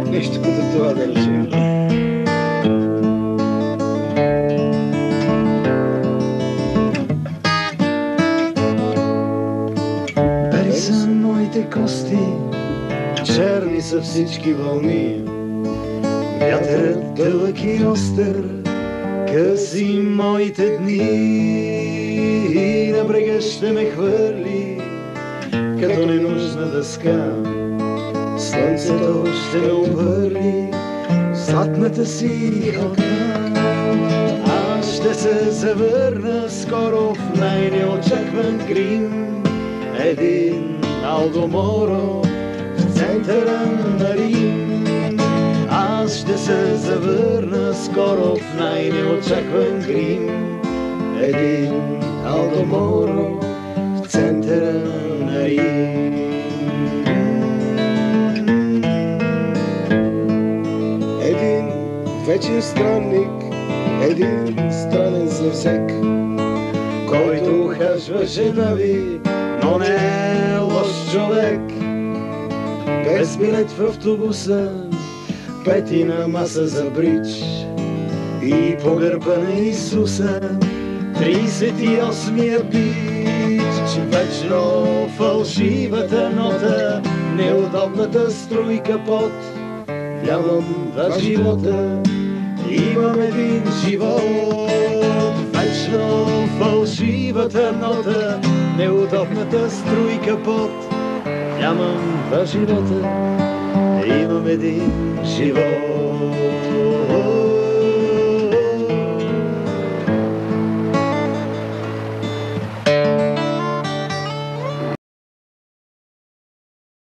Нещо като това да речем. Бели са моите кости, черни са всички вълни. Вятърът дълъг и остър къси моите дни. И на брега ще ме хвърли като ненужна дъска. Слънцето ще ме обърли златната си ръка. Аз ще се завърна скоро в най-неочакван грим. Един Алдоморо в центъра на Рим. Аз ще се завърна скоро в най-неочакван грим. Един Алдоморо в центъра на Рим. Един вечен странник, един странен съвсек, който ухажва жена ви, но не е лош човек. Без билет в автобуса, петина маса за брич и по гърба на Исуса 38-я бич. Вечно фалшивата нота, неудобната струйка под вярвам в живота. Имам един живот. Вечно фалшивата нота, неудобната струйка под вярвам в живота. Имам един живот.